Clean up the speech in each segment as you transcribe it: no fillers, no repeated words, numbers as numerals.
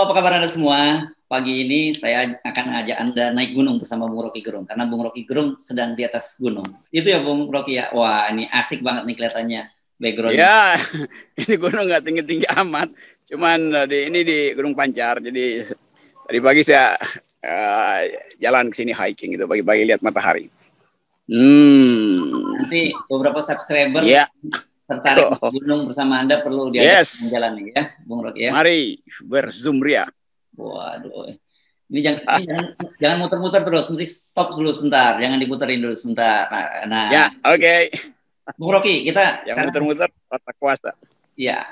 Halo, apa kabar Anda semua? Pagi ini saya akan ngajak Anda naik gunung bersama Bung Rocky Gerung, karena Bung Rocky Gerung sedang di atas gunung. Itu ya Bung Rocky ya? Wah, ini asik banget nih kelihatannya background-nya. Ya, ini gunung nggak tinggi-tinggi amat. Cuman ini di Gunung Pancar. Jadi tadi pagi saya jalan ke sini hiking itu pagi-pagi lihat matahari. Nanti beberapa subscriber Ya, tertarik naik gunung bersama Anda perlu diajak yes. jalan nih ya, Bung Rocky ya. Mari berzoom ria. Waduh, ini jangan muter-muter terus, nanti stop dulu sebentar, jangan diputerin dulu sebentar. Nah, Ya, oke. Bung Rocky, kita Yang sekarang muter-muter otak kuasa. ya,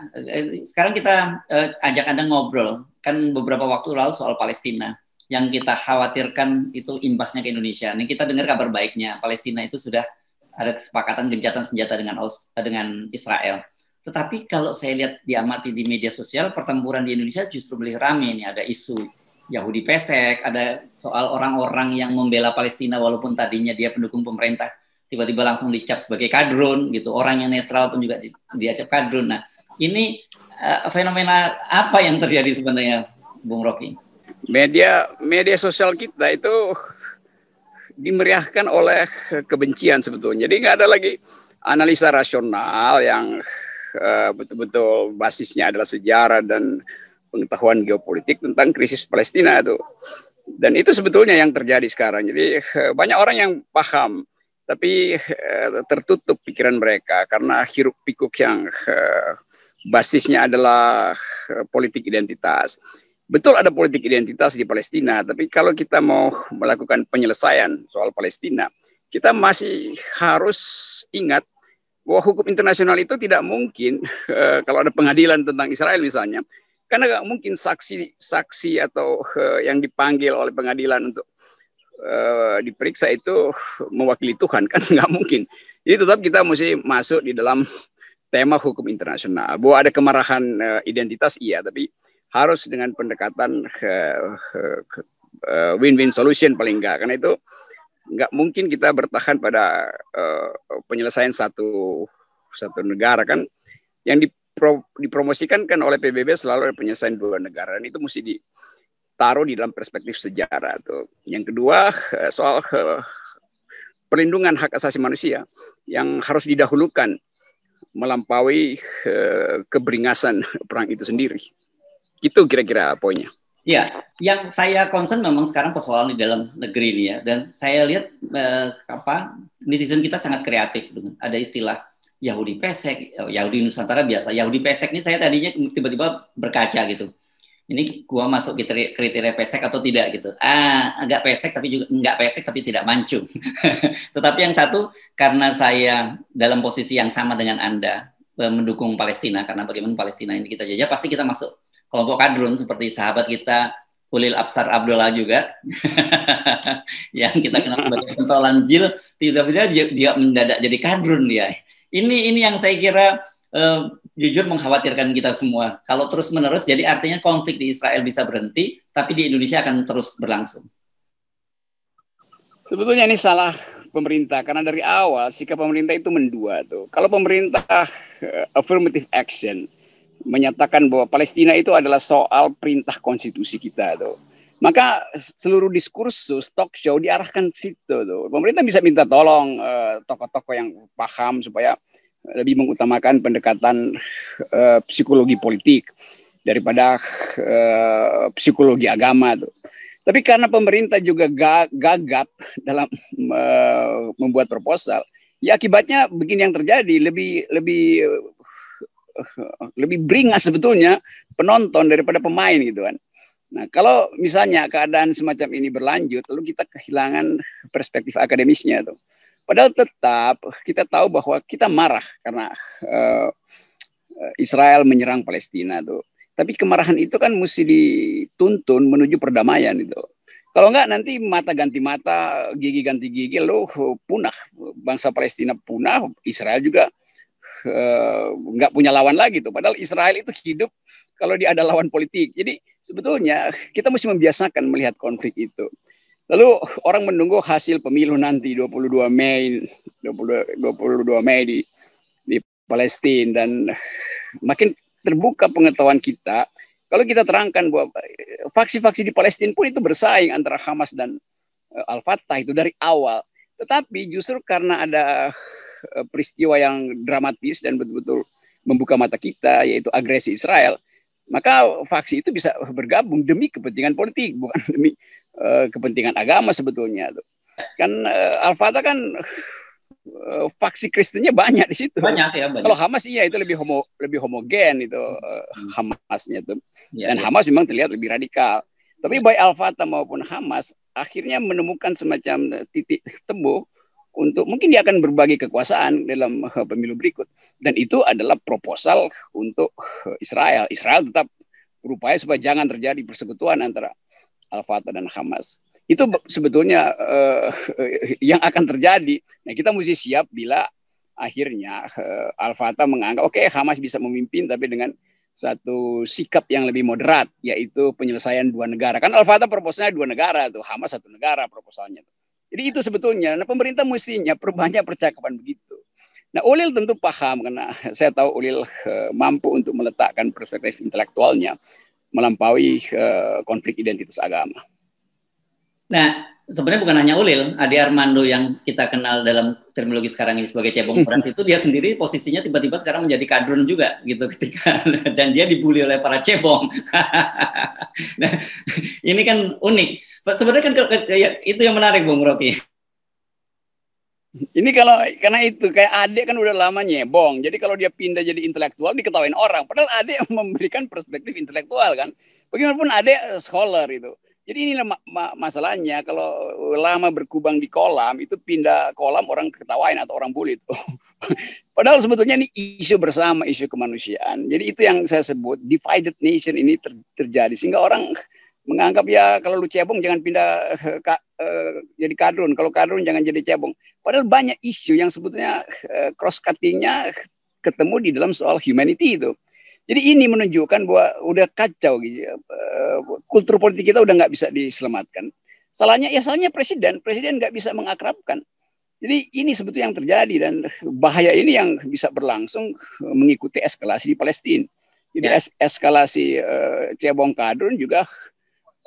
sekarang kita ajak Anda ngobrol. Kan beberapa waktu lalu soal Palestina. Yang kita khawatirkan itu imbasnya ke Indonesia. Ini kita dengar kabar baiknya. Palestina itu sudah ada kesepakatan gencatan senjata dengan Israel. Tetapi kalau saya lihat diamati di media sosial, pertempuran di Indonesia justru lebih ramai. Ini ada isu Yahudi pesek, ada soal orang-orang yang membela Palestina walaupun tadinya dia pendukung pemerintah, tiba-tiba langsung dicap sebagai kadrun gitu. Orang yang netral pun juga dicap kadrun. Nah, ini fenomena apa yang terjadi sebenarnya, Bung Rocky? Media sosial kita itu dimeriahkan oleh kebencian sebetulnya. Jadi nggak ada lagi analisa rasional yang betul-betul basisnya adalah sejarah dan pengetahuan geopolitik tentang krisis Palestina itu. Dan itu sebetulnya yang terjadi sekarang. Jadi banyak orang yang paham, tapi tertutup pikiran mereka karena hiruk pikuk yang basisnya adalah politik identitas. Betul ada politik identitas di Palestina, tapi kalau kita mau melakukan penyelesaian soal Palestina, kita masih harus ingat bahwa hukum internasional itu tidak mungkin kalau ada pengadilan tentang Israel misalnya, karena nggak mungkin saksi atau yang dipanggil oleh pengadilan untuk diperiksa itu mewakili Tuhan, kan nggak mungkin. Jadi tetap kita mesti masuk di dalam tema hukum internasional. Bahwa ada kemarahan identitas iya, tapi harus dengan pendekatan win-win solution paling enggak, karena itu nggak mungkin kita bertahan pada penyelesaian satu negara kan. Yang dipromosikan kan oleh PBB selalu ada penyelesaian dua negara, dan itu mesti ditaruh di dalam perspektif sejarah tuh. Yang kedua soal perlindungan hak asasi manusia yang harus didahulukan melampaui keberingasan perang itu sendiri. Itu kira-kira poinnya. Ya, yang saya concern memang sekarang persoalan di dalam negeri ini ya. Dan saya lihat netizen kita sangat kreatif. Ada istilah Yahudi pesek, Yahudi Nusantara biasa. Yahudi pesek ini saya tadinya tiba-tiba berkaca gitu. Ini gua masuk kriteria pesek atau tidak gitu. Agak pesek tapi juga enggak pesek tapi tidak mancung. Tetapi yang satu, karena saya dalam posisi yang sama dengan Anda, mendukung Palestina, karena bagaimana Palestina ini kita jajah, pasti kita masuk kelompok kadrun seperti sahabat kita Ulil Absar Abdullah juga yang kita kenal sebagai pentolan jil, tiba-tiba dia mendadak jadi kadrun dia. Ini yang saya kira jujur mengkhawatirkan kita semua. Kalau terus-menerus, jadi artinya konflik di Israel bisa berhenti, tapi di Indonesia akan terus berlangsung. Sebetulnya ini salah pemerintah, karena dari awal sikap pemerintah itu mendua tuh. Kalau pemerintah affirmative action menyatakan bahwa Palestina itu adalah soal perintah konstitusi kita tuh, maka seluruh diskursus talk show diarahkan ke situ tuh. Pemerintah bisa minta tolong tokoh-tokoh yang paham supaya lebih mengutamakan pendekatan psikologi politik daripada psikologi agama tuh. Tapi karena pemerintah juga gagap dalam membuat proposal, ya akibatnya begini yang terjadi, lebih beringas sebetulnya penonton daripada pemain gitu kan. Nah, kalau misalnya keadaan semacam ini berlanjut, lalu kita kehilangan perspektif akademisnya tuh. Padahal tetap kita tahu bahwa kita marah karena Israel menyerang Palestina tuh. Tapi kemarahan itu kan mesti dituntun menuju perdamaian itu. Kalau enggak nanti mata ganti mata, gigi ganti gigi, lo punah. Bangsa Palestina punah, Israel juga nggak punya lawan lagi tuh. Padahal Israel itu hidup kalau dia ada lawan politik. Jadi sebetulnya kita mesti membiasakan melihat konflik itu. Lalu orang menunggu hasil pemilu nanti 22 Mei di Palestina, dan makin terbuka pengetahuan kita, Kalau kita terangkan bahwa faksi-faksi di Palestina pun itu bersaing antara Hamas dan Al-Fatah itu dari awal. Tetapi justru karena ada peristiwa yang dramatis dan betul-betul membuka mata kita, yaitu agresi Israel, maka faksi itu bisa bergabung demi kepentingan politik, bukan demi kepentingan agama sebetulnya. Kan Al-Fatah kan faksi Kristennya banyak di situ. Banyak ya, banyak. Kalau Hamas iya itu lebih homogen itu Hamasnya itu. Dan Hamas memang terlihat lebih radikal. Tapi baik Al-Fatah maupun Hamas akhirnya menemukan semacam titik temu untuk mungkin dia akan berbagi kekuasaan dalam pemilu berikut. Dan itu adalah proposal untuk Israel. Israel tetap berupaya supaya jangan terjadi persekutuan antara Al-Fatah dan Hamas. Itu sebetulnya yang akan terjadi. Nah, kita mesti siap bila akhirnya Al-Fatah menganggap oke, Hamas bisa memimpin tapi dengan satu sikap yang lebih moderat, yaitu penyelesaian dua negara. Kan Al-Fatah proposalnya dua negara tuh, Hamas satu negara proposalnya. Jadi itu sebetulnya, nah pemerintah mestinya perbanyak percakapan begitu. Nah, Ulil tentu paham karena saya tahu Ulil mampu untuk meletakkan perspektif intelektualnya melampaui konflik identitas agama. Nah, sebenarnya bukan hanya Ulil, Ade Armando yang kita kenal dalam terminologi sekarang ini sebagai cebong berat itu dia sendiri posisinya tiba-tiba sekarang menjadi kadrun juga gitu ketika dan dia dibully oleh para cebong. Nah, ini kan unik. Sebenarnya kan itu yang menarik, Bung Rocky. Ini karena itu kayak Ade kan udah lama nyebong, jadi kalau dia pindah jadi intelektual diketawain orang. Padahal Ade memberikan perspektif intelektual kan. Bagaimanapun Ade scholar itu. Jadi inilah masalahnya kalau lama berkubang di kolam itu pindah kolam orang ketawain atau orang bully itu. Padahal sebetulnya ini isu bersama, isu kemanusiaan. Jadi itu yang saya sebut divided nation ini terjadi sehingga orang menganggap ya kalau lu cebong jangan pindah jadi kadrun, kalau kadrun jangan jadi cebong. Padahal banyak isu yang sebetulnya cross cuttingnya ketemu di dalam soal humanity itu. Jadi ini menunjukkan bahwa udah kacau gitu. Kultur politik kita udah nggak bisa diselamatkan. Salahnya presiden nggak bisa mengakrabkan. Jadi ini sebetulnya yang terjadi dan bahaya ini yang bisa berlangsung mengikuti eskalasi di Palestina. Jadi eskalasi cebong kadrun juga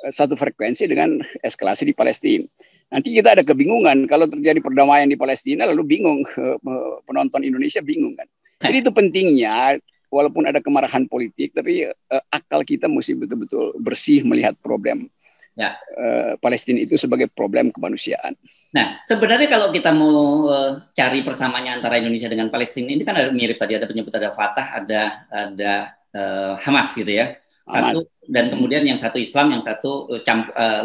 satu frekuensi dengan eskalasi di Palestina. Nanti kita ada kebingungan kalau terjadi perdamaian di Palestina lalu bingung penonton Indonesia bingung kan. Jadi itu pentingnya walaupun ada kemarahan politik tapi akal kita mesti betul-betul bersih melihat problem Palestina itu sebagai problem kemanusiaan. Nah, sebenarnya kalau kita mau cari persamaannya antara Indonesia dengan Palestina ini kan ada mirip tadi, ada penyebut ada Fatah, ada Hamas gitu ya. Satu Hamas. Dan kemudian yang satu Islam, yang satu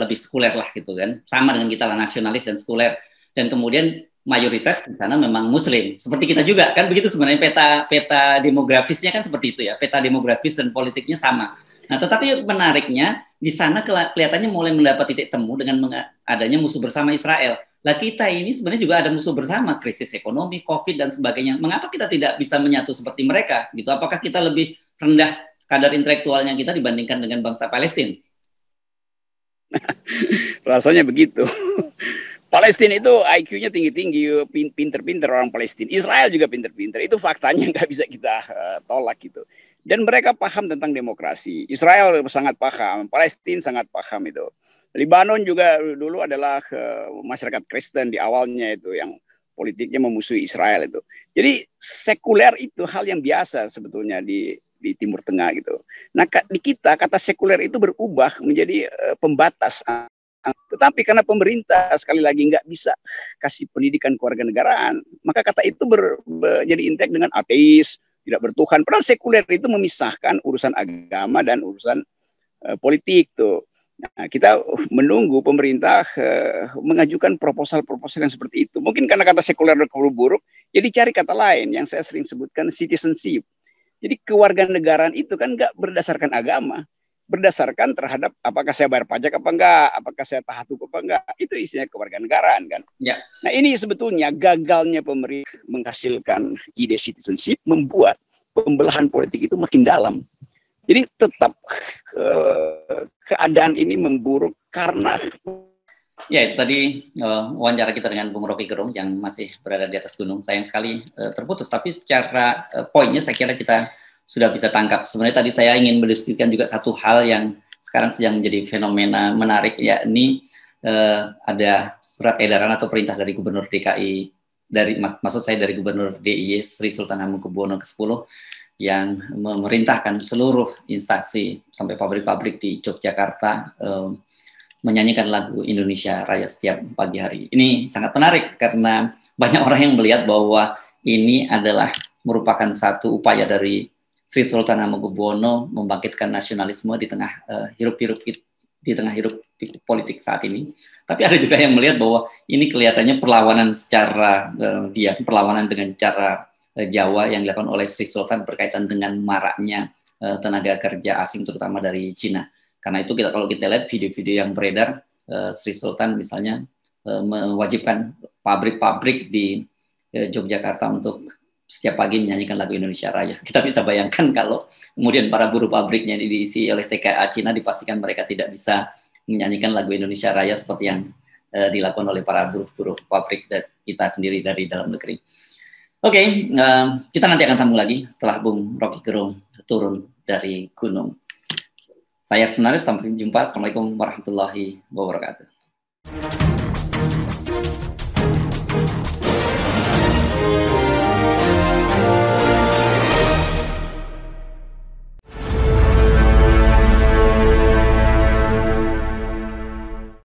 lebih sekuler lah gitu kan. Sama dengan kita lah, nasionalis dan sekuler. Dan kemudian mayoritas di sana memang Muslim. Seperti kita juga kan begitu sebenarnya peta demografisnya kan seperti itu ya. Peta demografis dan politiknya sama. Nah, tetapi menariknya di sana kelihatannya mulai mendapat titik temu dengan adanya musuh bersama Israel. Lah kita ini sebenarnya juga ada musuh bersama, krisis ekonomi, Covid dan sebagainya. Mengapa kita tidak bisa menyatu seperti mereka? Gitu. Apakah kita lebih rendah kadar intelektualnya kita dibandingkan dengan bangsa Palestina? Rasanya begitu. Palestina itu IQ-nya tinggi-tinggi, pinter-pinter orang Palestina. Israel juga pinter-pinter. Itu faktanya nggak bisa kita tolak gitu. Dan mereka paham tentang demokrasi. Israel sangat paham, Palestina sangat paham itu. Lebanon juga dulu adalah masyarakat Kristen di awalnya itu yang politiknya memusuhi Israel itu. Jadi sekuler itu hal yang biasa sebetulnya di Timur Tengah gitu. Nah di kita kata sekuler itu berubah menjadi pembatas. Tetapi karena pemerintah sekali lagi nggak bisa kasih pendidikan kewarganegaraan, maka kata itu jadi intek dengan ateis, tidak bertuhan. Padahal sekuler itu memisahkan urusan agama dan urusan politik tuh. Nah, kita menunggu pemerintah mengajukan proposal-proposal yang seperti itu. Mungkin karena kata sekuler terlalu buruk, jadi cari kata lain yang saya sering sebutkan citizenship. Jadi kewarganegaraan itu kan nggak berdasarkan agama, berdasarkan terhadap apakah saya bayar pajak apa enggak, apakah saya taat hukum apa enggak. Itu isinya kewarganegaraan kan. Ya. Nah ini sebetulnya gagalnya pemerintah menghasilkan ide citizenship membuat pembelahan politik itu makin dalam. Jadi tetap keadaan ini memburuk karena ya itu tadi wawancara kita dengan Bung Rocky Gerung yang masih berada di atas gunung. Sayang sekali terputus, tapi secara poinnya saya kira kita sudah bisa tangkap. Sebenarnya tadi saya ingin mendiskusikan juga satu hal yang sekarang sedang menjadi fenomena menarik, yakni ada surat edaran atau perintah dari Gubernur DKI, maksud saya dari Gubernur DIY Sri Sultan Hamengkubuwono ke-10 yang memerintahkan seluruh instansi sampai pabrik-pabrik di Yogyakarta menyanyikan lagu Indonesia Raya setiap pagi hari. Ini sangat menarik karena banyak orang yang melihat bahwa ini adalah merupakan satu upaya dari Sri Sultan Hamengkubuwono membangkitkan nasionalisme di tengah hiruk-pikuk politik saat ini. Tapi ada juga yang melihat bahwa ini kelihatannya perlawanan secara perlawanan dengan cara Jawa yang dilakukan oleh Sri Sultan berkaitan dengan maraknya tenaga kerja asing terutama dari Cina. Karena itu kalau kita lihat video-video yang beredar, Sri Sultan misalnya mewajibkan pabrik-pabrik di Yogyakarta untuk setiap pagi menyanyikan lagu Indonesia Raya. Kita bisa bayangkan kalau kemudian para buruh pabriknya diisi oleh TKA Cina, dipastikan mereka tidak bisa menyanyikan lagu Indonesia Raya seperti yang dilakukan oleh para buruh-buruh pabrik kita sendiri dari dalam negeri. Oke, kita nanti akan sambung lagi setelah Bung Rocky Gerung turun dari gunung. Saya sebenarnya sampai jumpa. Assalamualaikum warahmatullahi wabarakatuh.